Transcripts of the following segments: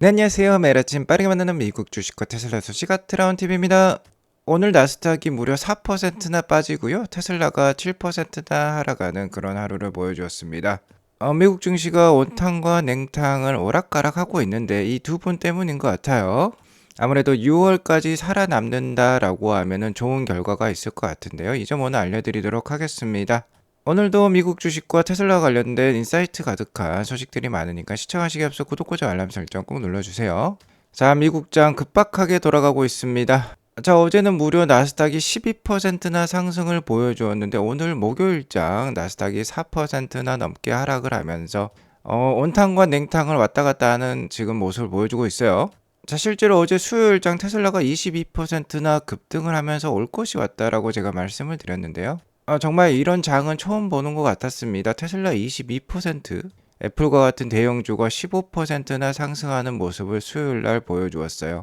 네, 안녕하세요. 매일 아침 빠르게 만나는 미국 주식과 테슬라 소식 아트라운 TV입니다. 오늘 나스닥이 무려 4%나 빠지고요. 테슬라가 7%나 하락하는 그런 하루를 보여주었습니다. 미국 증시가 온탕과 냉탕을 오락가락하고 있는데 이 두 분 때문인 것 같아요. 아무래도 6월까지 살아남는다라고 하면은 좋은 결과가 있을 것 같은데요. 이 점 오늘 알려드리도록 하겠습니다. 오늘도 미국 주식과 테슬라 관련된 인사이트 가득한 소식들이 많으니까 시청하시기 앞서 구독과 좋아요 알람 설정 꼭 눌러주세요. 자, 미국장 급박하게 돌아가고 있습니다. 자, 어제는 무려 나스닥이 12%나 상승을 보여주었는데 오늘 목요일장 나스닥이 4%나 넘게 하락을 하면서 온탕과 냉탕을 왔다 갔다 하는 지금 모습을 보여주고 있어요. 자, 실제로 어제 수요일장 테슬라가 22%나 급등을 하면서 올 것이 왔다라고 제가 말씀을 드렸는데요. 정말 이런 장은 처음 보는 것 같았습니다. 테슬라 22%, 애플과 같은 대형주가 15%나 상승하는 모습을 수요일 날 보여주었어요.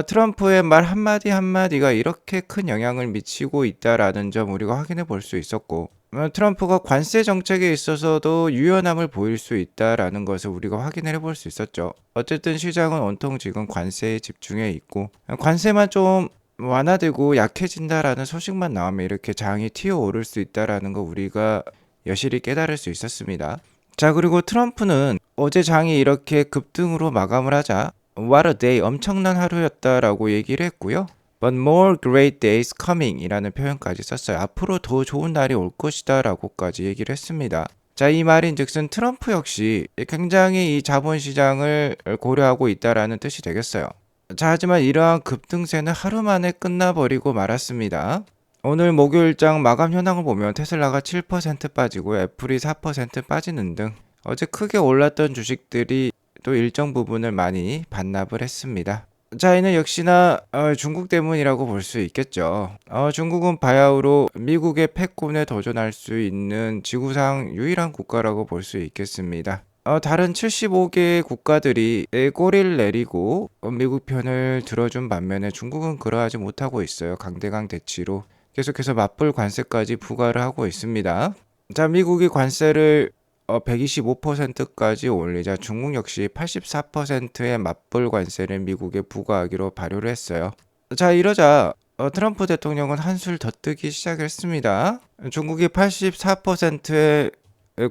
트럼프의 말 한마디 한마디가 이렇게 큰 영향을 미치고 있다라는 점 우리가 확인해 볼 수 있었고, 트럼프가 관세 정책에 있어서도 유연함을 보일 수 있다라는 것을 우리가 확인해 볼 수 있었죠. 어쨌든 시장은 온통 지금 관세에 집중해 있고, 관세만 좀 완화되고 약해진다라는 소식만 나오면 이렇게 장이 튀어오를 수 있다라는 거 우리가 여실히 깨달을 수 있었습니다. 자, 그리고 트럼프는 어제 장이 이렇게 급등으로 마감을 하자 What a day, 엄청난 하루였다라고 얘기를 했고요. But more great days coming 이라는 표현까지 썼어요. 앞으로 더 좋은 날이 올 것이다 라고까지 얘기를 했습니다. 자, 이 말인 즉슨 트럼프 역시 굉장히 이 자본시장을 고려하고 있다라는 뜻이 되겠어요. 자, 하지만 이러한 급등세는 하루 만에 끝나버리고 말았습니다. 오늘 목요일장 마감 현황을 보면 테슬라가 7% 빠지고 애플이 4% 빠지는 등 어제 크게 올랐던 주식들이 또 일정 부분을 많이 반납을 했습니다. 자, 이는 역시나 중국 때문이라고 볼 수 있겠죠. 중국은 바야흐로 미국의 패권에 도전할 수 있는 지구상 유일한 국가라고 볼 수 있겠습니다. 다른 75개의 국가들이 꼬리를 내리고 미국 편을 들어준 반면에 중국은 그러하지 못하고 있어요. 강대강 대치로 계속해서 맞불 관세까지 부과를 하고 있습니다. 자, 미국이 관세를 125%까지 올리자 중국 역시 84%의 맞불 관세를 미국에 부과하기로 발효를 했어요. 자, 이러자 트럼프 대통령은 한술 더 뜨기 시작했습니다. 중국이 84%의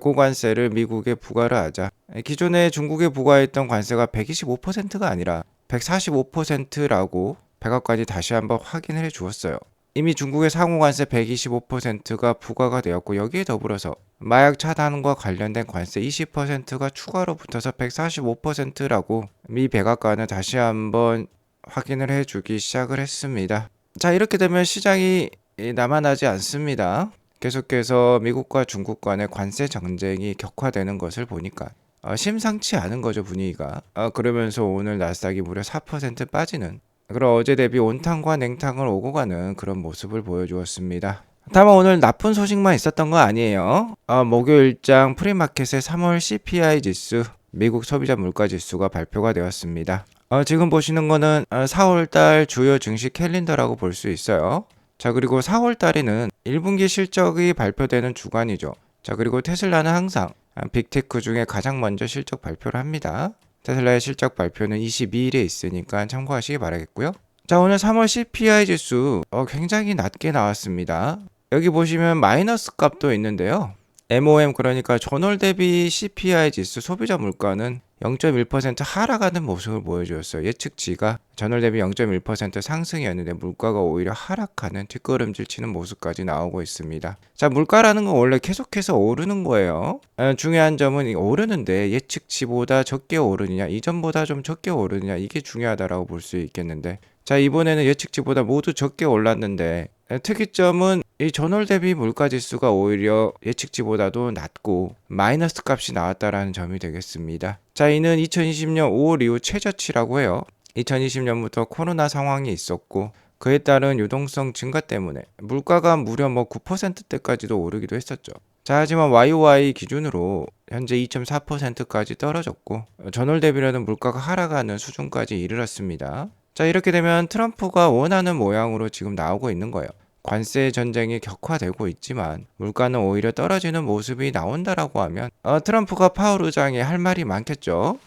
고관세를 미국에 부과를 하자 기존에 중국에 부과했던 관세가 125%가 아니라 145%라고 백악관이 다시 한번 확인을 해 주었어요. 이미 중국의 상호관세 125%가 부과가 되었고 여기에 더불어서 마약 차단과 관련된 관세 20%가 추가로 붙어서 145%라고 미 백악관은 다시 한번 확인을 해주기 시작을 했습니다. 자, 이렇게 되면 시장이 남아나지 않습니다. 계속해서 미국과 중국 간의 관세 전쟁이 격화되는 것을 보니까 심상치 않은 거죠, 분위기가. 그러면서 오늘 나스닥이 무려 4% 빠지는, 그리고 어제 대비 온탕과 냉탕을 오고 가는 그런 모습을 보여주었습니다. 다만 오늘 나쁜 소식만 있었던 거 아니에요. 목요일장 프리마켓의 3월 CPI 지수, 미국 소비자 물가 지수가 발표가 되었습니다. 지금 보시는 거는 4월달 주요 증시 캘린더라고 볼 수 있어요. 자, 그리고 4월달에는 1분기 실적이 발표되는 주간이죠. 자, 그리고 테슬라는 항상 빅테크 중에 가장 먼저 실적 발표를 합니다. 테슬라의 실적 발표는 22일에 있으니까 참고하시기 바라겠고요. 자, 오늘 3월 CPI 지수 굉장히 낮게 나왔습니다. 여기 보시면 마이너스 값도 있는데요. MOM, 그러니까 전월 대비 CPI 지수 소비자 물가는 0.1% 하락하는 모습을 보여주었어요. 예측치가 전월 대비 0.1% 상승이었는데 물가가 오히려 하락하는 뒷걸음질 치는 모습까지 나오고 있습니다. 자, 물가라는 건 원래 계속해서 오르는 거예요. 중요한 점은 오르는데 예측치보다 적게 오르느냐, 이전보다 좀 적게 오르느냐, 이게 중요하다라고 볼 수 있겠는데, 자, 이번에는 예측치보다 모두 적게 올랐는데 특이점은 이 전월 대비 물가 지수가 오히려 예측치보다도 낮고 마이너스 값이 나왔다라는 점이 되겠습니다. 자, 이는 2020년 5월 이후 최저치라고 해요. 2020년부터 코로나 상황이 있었고 그에 따른 유동성 증가 때문에 물가가 무려 9%대까지도 오르기도 했었죠. 자, 하지만 YOY 기준으로 현재 2.4%까지 떨어졌고 전월 대비로는 물가가 하락하는 수준까지 이르렀습니다. 자, 이렇게 되면 트럼프가 원하는 모양으로 지금 나오고 있는 거예요. 관세 전쟁이 격화되고 있지만 물가는 오히려 떨어지는 모습이 나온다라고 하면 트럼프가 파월 의장이 할 말이 많겠죠.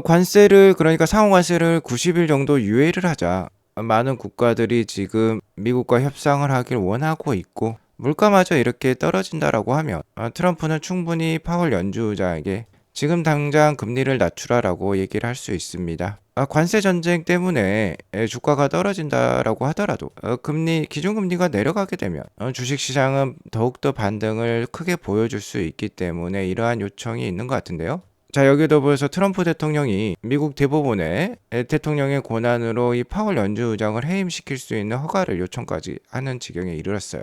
관세를 그러니까 상호 관세를 90일 정도 유예를 하자. 많은 국가들이 지금 미국과 협상을 하길 원하고 있고 물가마저 이렇게 떨어진다라고 하면 트럼프는 충분히 파월 연주의장에게 지금 당장 금리를 낮추라라고 얘기를 할 수 있습니다. 관세 전쟁 때문에 주가가 떨어진다라고 하더라도 기준금리가 내려가게 되면 주식시장은 더욱더 반등을 크게 보여줄 수 있기 때문에 이러한 요청이 있는 것 같은데요. 자, 여기에 더불어서 트럼프 대통령이 미국 대법원에 대통령의 권한으로 이 파월 연주의장을 해임시킬 수 있는 허가를 요청까지 하는 지경에 이르렀어요.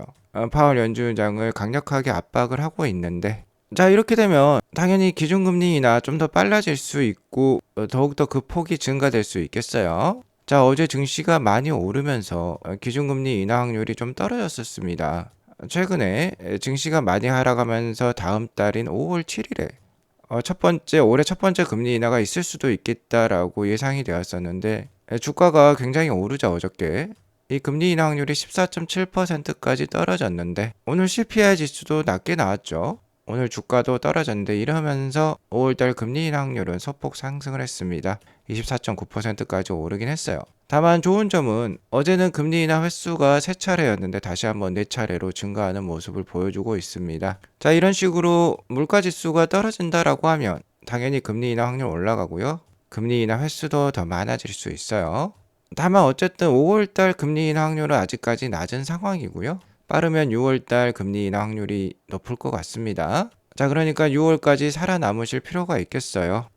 파월 연주의장을 강력하게 압박을 하고 있는데, 자, 이렇게 되면 당연히 기준금리 인하 좀 더 빨라질 수 있고 더욱더 그 폭이 증가될 수 있겠어요. 자, 어제 증시가 많이 오르면서 기준금리 인하 확률이 좀 떨어졌었습니다. 최근에 증시가 많이 하락하면서 다음 달인 5월 7일에 올해 첫 번째 금리 인하가 있을 수도 있겠다라고 예상이 되었었는데 주가가 굉장히 오르죠. 어저께 이 금리 인하 확률이 14.7%까지 떨어졌는데 오늘 CPI 지수도 낮게 나왔죠. 오늘 주가도 떨어졌는데 이러면서 5월달 금리 인하 확률은 소폭 상승을 했습니다. 24.9%까지 오르긴 했어요. 다만 좋은 점은 어제는 금리 인하 횟수가 3차례였는데 다시 한번 4차례로 증가하는 모습을 보여주고 있습니다. 자, 이런 식으로 물가 지수가 떨어진다라고 하면 당연히 금리 인하 확률 올라가고요. 금리 인하 횟수도 더 많아질 수 있어요. 다만 어쨌든 5월달 금리 인하 확률은 아직까지 낮은 상황이고요. 빠르면 6월달 금리 인하 확률이 높을 것 같습니다. 자, 그러니까 6월까지 살아남으실 필요가 있겠어요.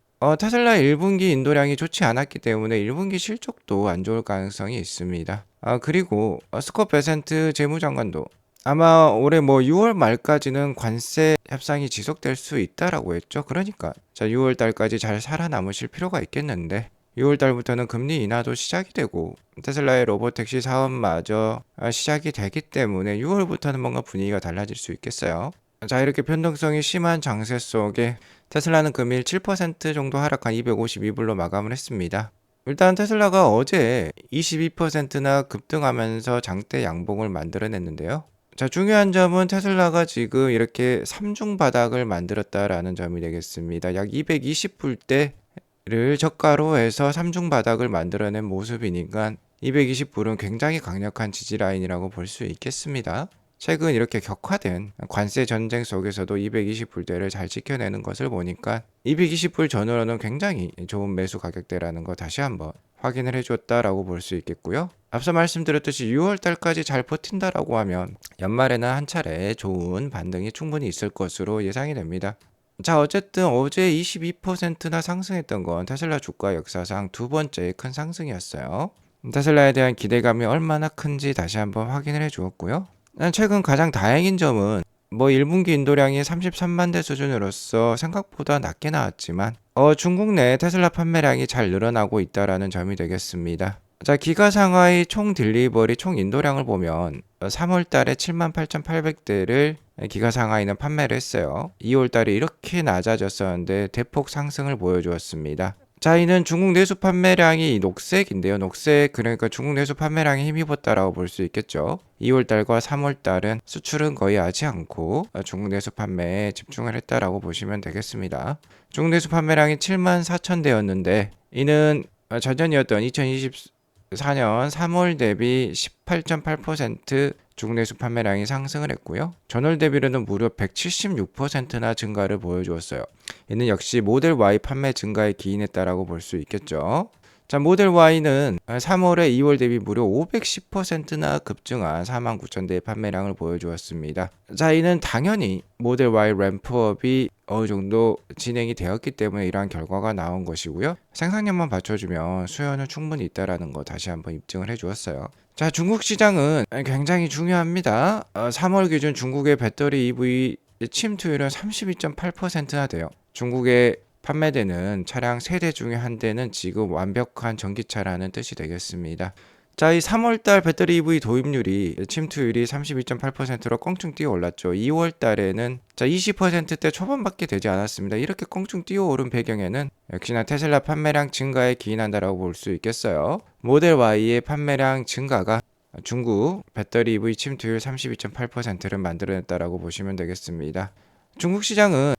테슬라 1분기 인도량이 좋지 않았기 때문에 1분기 실적도 안 좋을 가능성이 있습니다. 그리고 스콧 베센트 재무장관도 아마 올해 6월 말까지는 관세 협상이 지속될 수 있다라고 했죠. 그러니까 자, 6월 달까지 잘 살아남으실 필요가 있겠는데 6월 달부터는 금리 인하도 시작이 되고 테슬라의 로보택시 사업마저 시작이 되기 때문에 6월부터는 뭔가 분위기가 달라질 수 있겠어요. 자, 이렇게 변동성이 심한 장세 속에 테슬라는 금일 7% 정도 하락한 252불로 마감을 했습니다. 일단 테슬라가 어제 22%나 급등하면서 장대 양봉을 만들어냈는데요. 자, 중요한 점은 테슬라가 지금 이렇게 3중 바닥을 만들었다라는 점이 되겠습니다. 약 220불대를 저가로 해서 3중 바닥을 만들어낸 모습이니까 220불은 굉장히 강력한 지지 라인이라고 볼 수 있겠습니다. 최근 이렇게 격화된 관세 전쟁 속에서도 220불대를 잘 지켜내는 것을 보니까 220불 전후로는 굉장히 좋은 매수 가격대라는 거 다시 한번 확인을 해줬다라고 볼 수 있겠고요. 앞서 말씀드렸듯이 6월 달까지 잘 버틴다라고 하면 연말에는 한 차례 좋은 반등이 충분히 있을 것으로 예상이 됩니다. 자, 어쨌든 어제 22%나 상승했던 건 테슬라 주가 역사상 두 번째 큰 상승이었어요. 테슬라에 대한 기대감이 얼마나 큰지 다시 한번 확인을 해주었고요. 최근 가장 다행인 점은 1분기 인도량이 33만 대 수준으로서 생각보다 낮게 나왔지만 중국 내 테슬라 판매량이 잘 늘어나고 있다라는 점이 되겠습니다. 자, 기가상하의 총 딜리버리 총 인도량을 보면 3월 달에 78,800대를 기가상하이는 판매를 했어요. 2월 달에 이렇게 낮아졌었는데 대폭 상승을 보여주었습니다. 자, 이는 중국 내수 판매량이 녹색인데요. 녹색, 그러니까 중국 내수 판매량에 힘입었다라고 볼 수 있겠죠. 2월달과 3월달은 수출은 거의 하지 않고 중국 내수 판매에 집중을 했다라고 보시면 되겠습니다. 중국 내수 판매량이 7만 4천 대였는데 이는 전년이었던 2024년 3월 대비 18.8% 중국 내수 판매량이 상승을 했고요. 전월 대비로는 무려 176%나 증가를 보여주었어요. 이는 역시 모델 Y 판매 증가에 기인했다라고 볼 수 있겠죠. 자, 모델 Y는 3월에 2월 대비 무려 510%나 급증한 49,000대의 판매량을 보여주었습니다. 자, 이는 당연히 모델 Y 램프업이 어느 정도 진행이 되었기 때문에 이러한 결과가 나온 것이고요. 생산량만 받쳐주면 수요는 충분히 있다라는 거 다시 한번 입증을 해주었어요. 자, 중국 시장은 굉장히 중요합니다. 3월 기준 중국의 배터리 EV 침투율은 32.8%나 돼요. 중국에 판매되는 차량 3대 중에 한 대는 지금 완벽한 전기차라는 뜻이 되겠습니다. 자, 이 3월달 배터리 EV 도입률이 침투율이 32.8%로 껑충 뛰어 올랐죠. 2월 달에는 20%대 초반밖에 되지 않았습니다. 이렇게 껑충 뛰어 오른 배경에는 역시나 테슬라 판매량 증가에 기인한다라고 볼 수 있겠어요. 모델 Y의 판매량 증가가 중국 배터리 EV 침투율 32.8%를 만들어냈다라고 보시면 되겠습니다. 중국 시장은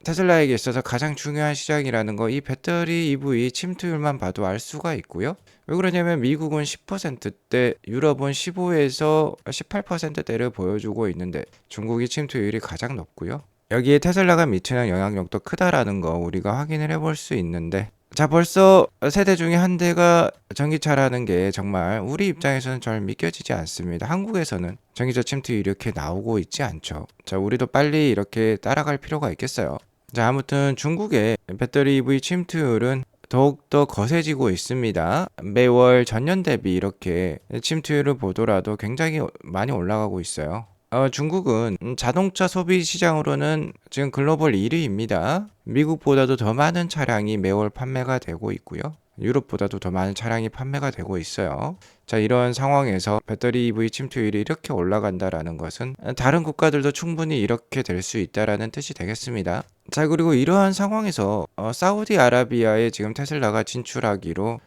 테슬라에게 있어서 가장 중요한 시장이라는 거 이 배터리 EV 침투율만 봐도 알 수가 있고요. 왜 그러냐면 미국은 10%대, 유럽은 15에서 18%대를 보여주고 있는데 중국이 침투율이 가장 높고요. 여기에 테슬라가 미치는 영향력도 크다라는 거 우리가 확인을 해볼 수 있는데, 자, 벌써 세대 중에 한 대가 전기차라는 게 정말 우리 입장에서는 잘 믿겨지지 않습니다. 한국에서는 전기차 침투율이 이렇게 나오고 있지 않죠. 자, 우리도 빨리 이렇게 따라갈 필요가 있겠어요. 자, 아무튼 중국의 배터리 EV 침투율은 더욱더 거세지고 있습니다. 매월 전년 대비 이렇게 침투율을 보더라도 굉장히 많이 올라가고 있어요. 중국은 자동차 소비 시장으로는 지금 글로벌 1위입니다. 미국보다도 더 많은 차량이 매월 판매가 되고 있고요. 유럽보다도 더 많은 차량이 판매가 되고 있어요. 자, 이런 상황에서 배터리 EV 침투율이 이렇게 올라간다라는 것은 다른 국가들도 충분히 이렇게 될 수 있다라는 뜻이 되겠습니다. 자, 그리고 이러한 상황에서 사우디아라비아에 지금 테슬라가 진출하기로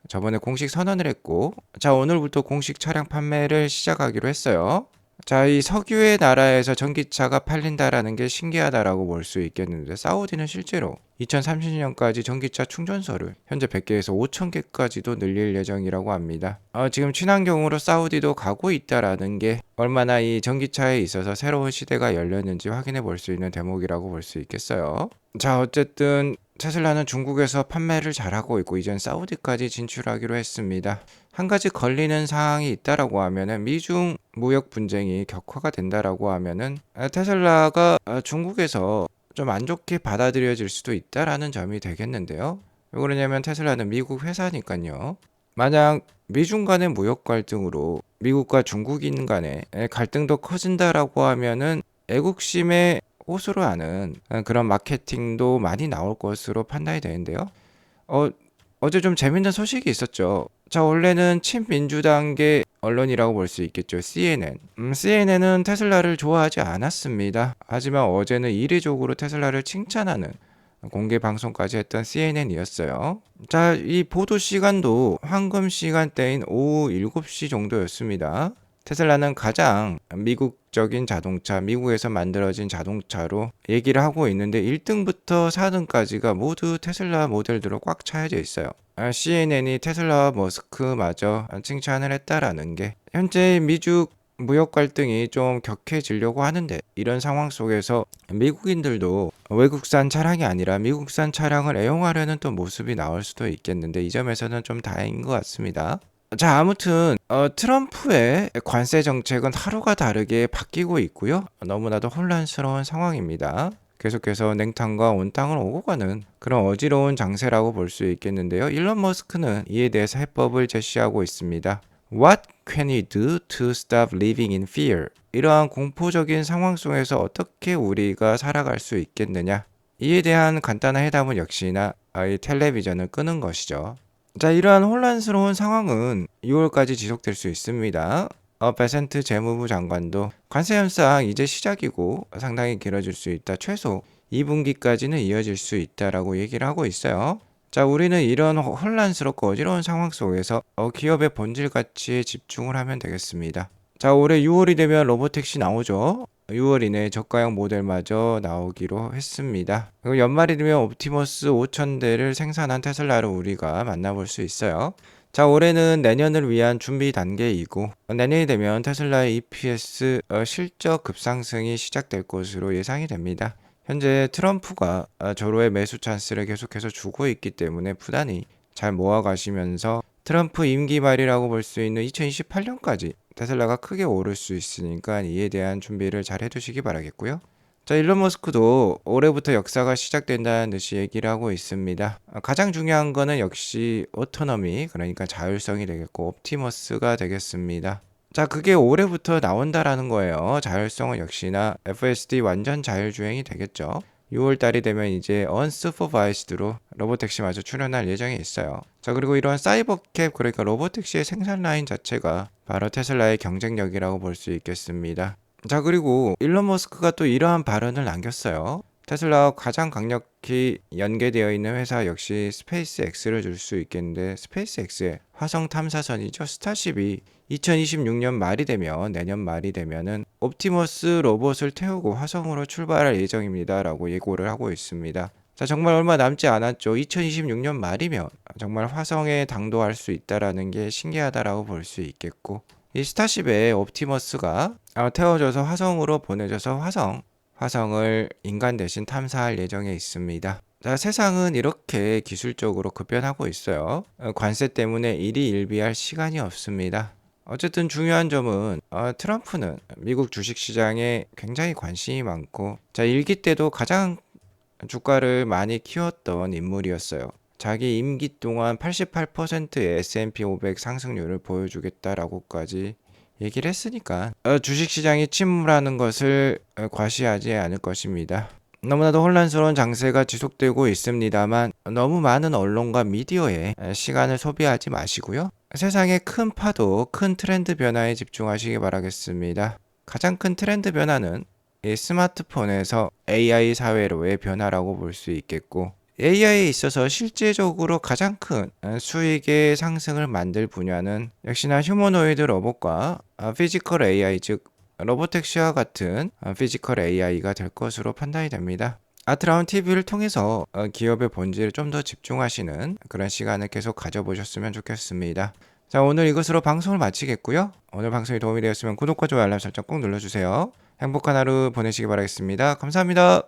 저번에 공식 선언을 했고, 자, 오늘부터 공식 차량 판매를 시작하기로 했어요. 자, 이 석유의 나라에서 전기차가 팔린다라는 게 신기하다라고 볼 수 있겠는데, 사우디는 실제로 2030년까지 전기차 충전소를 현재 100개에서 5000개까지도 늘릴 예정이라고 합니다. 지금 친환경으로 사우디도 가고 있다라는 게 얼마나 이 전기차에 있어서 새로운 시대가 열렸는지 확인해 볼 수 있는 대목이라고 볼 수 있겠어요. 자, 어쨌든 테슬라는 중국에서 판매를 잘하고 있고 이젠 사우디까지 진출하기로 했습니다. 한 가지 걸리는 사항이 있다라고 하면은 미중 무역 분쟁이 격화가 된다라고 하면은 테슬라가 중국에서 좀 안 좋게 받아들여질 수도 있다라는 점이 되겠는데요. 왜 그러냐면 테슬라는 미국 회사니까요. 만약 미중 간의 무역 갈등으로 미국과 중국인 간의 갈등도 커진다라고 하면은 애국심에 호소를 하는 그런 마케팅도 많이 나올 것으로 판단이 되는데요. 어제 좀 재밌는 소식이 있었죠. 자, 원래는 친민주당계 언론이라고 볼 수 있겠죠. CNN. CNN은 테슬라를 좋아하지 않았습니다. 하지만 어제는 이례적으로 테슬라를 칭찬하는 공개 방송까지 했던 CNN이었어요. 자, 이 보도 시간도 황금 시간대인 오후 7시 정도였습니다. 테슬라는 가장 미국적인 자동차, 미국에서 만들어진 자동차로 얘기를 하고 있는데 1등부터 4등까지가 모두 테슬라 모델들로 꽉 차여져 있어요. CNN이 테슬라와 머스크마저 칭찬을 했다라는 게 현재 미중 무역 갈등이 좀 격해지려고 하는데, 이런 상황 속에서 미국인들도 외국산 차량이 아니라 미국산 차량을 애용하려는 또 모습이 나올 수도 있겠는데, 이 점에서는 좀 다행인 것 같습니다. 자, 아무튼 트럼프의 관세 정책은 하루가 다르게 바뀌고 있고요. 너무나도 혼란스러운 상황입니다. 계속해서 냉탕과 온탕을 오고 가는 그런 어지러운 장세라고 볼 수 있겠는데요. 일론 머스크는 이에 대해서 해법을 제시하고 있습니다. What can we do to stop living in fear? 이러한 공포적인 상황 속에서 어떻게 우리가 살아갈 수 있겠느냐? 이에 대한 간단한 해답은 역시나 이 텔레비전을 끄는 것이죠. 자, 이러한 혼란스러운 상황은 2월까지 지속될 수 있습니다. 베센트 재무부 장관도 관세 협상 이제 시작이고 상당히 길어질 수 있다. 최소 2분기까지는 이어질 수 있다라고 얘기를 하고 있어요. 자, 우리는 이런 혼란스럽고 어지러운 상황 속에서 기업의 본질 가치에 집중을 하면 되겠습니다. 자, 올해 6월이 되면 로보택시 나오죠. 6월 이내에 저가형 모델마저 나오기로 했습니다. 그리고 연말이 되면 옵티머스 5000대를 생산한 테슬라를 우리가 만나볼 수 있어요. 자, 올해는 내년을 위한 준비 단계이고 내년이 되면 테슬라의 EPS 실적 급상승이 시작될 것으로 예상이 됩니다. 현재 트럼프가 조로의 매수 찬스를 계속해서 주고 있기 때문에 부단히 잘 모아가시면서 트럼프 임기 말이라고 볼 수 있는 2028년까지 테슬라가 크게 오를 수 있으니까 이에 대한 준비를 잘 해두시기 바라겠고요. 자, 일론 머스크도 올해부터 역사가 시작된다는 듯이 얘기를 하고 있습니다. 가장 중요한 거는 역시 오토노미, 그러니까 자율성이 되겠고 옵티머스가 되겠습니다. 자, 그게 올해부터 나온다라는 거예요. 자율성은 역시나 FSD 완전 자율주행이 되겠죠. 6월 달이 되면 이제 언슈퍼바이스드로 로보택시마저 출연할 예정에 있어요. 자, 그리고 이런 사이버캡, 그러니까 로보택시의 생산 라인 자체가 바로 테슬라의 경쟁력이라고 볼 수 있겠습니다. 자, 그리고 일론 머스크가 또 이러한 발언을 남겼어요. 테슬라와 가장 강력히 연계되어 있는 회사 역시 스페이스X를 줄 수 있겠는데, 스페이스X의 화성 탐사선이죠. 스타쉽이 2026년 말이 되면, 내년 말이 되면은 옵티머스 로봇을 태우고 화성으로 출발할 예정입니다 라고 예고를 하고 있습니다. 자, 정말 얼마 남지 않았죠. 2026년 말이면 정말 화성에 당도할 수 있다라는 게 신기하다라고 볼 수 있겠고, 이 스타쉽에 옵티머스가 태워져서 화성으로 보내져서 화성을 인간 대신 탐사할 예정에 있습니다. 자, 세상은 이렇게 기술적으로 급변하고 있어요. 관세 때문에 일희일비할 시간이 없습니다. 어쨌든 중요한 점은 트럼프는 미국 주식시장에 굉장히 관심이 많고, 자, 일기 때도 가장 주가를 많이 키웠던 인물이었어요. 자기 임기 동안 88%의 S&P 500 상승률을 보여주겠다라고까지 얘기를 했으니까 주식시장이 침몰하는 것을 과시하지 않을 것입니다. 너무나도 혼란스러운 장세가 지속되고 있습니다만, 너무 많은 언론과 미디어에 시간을 소비하지 마시고요. 세상의 큰 파도, 큰 트렌드 변화에 집중하시기 바라겠습니다. 가장 큰 트렌드 변화는 이 스마트폰에서 AI 사회로의 변화라고 볼 수 있겠고, AI에 있어서 실제적으로 가장 큰 수익의 상승을 만들 분야는 역시나 휴머노이드 로봇과 피지컬 AI, 즉 로보택시와 같은 피지컬 AI가 될 것으로 판단이 됩니다. 아트라운 TV를 통해서 기업의 본질을 좀 더 집중하시는 그런 시간을 계속 가져보셨으면 좋겠습니다. 자, 오늘 이것으로 방송을 마치겠고요. 오늘 방송이 도움이 되었으면 구독과 좋아요, 알람 설정 꼭 눌러주세요. 행복한 하루 보내시기 바라겠습니다. 감사합니다.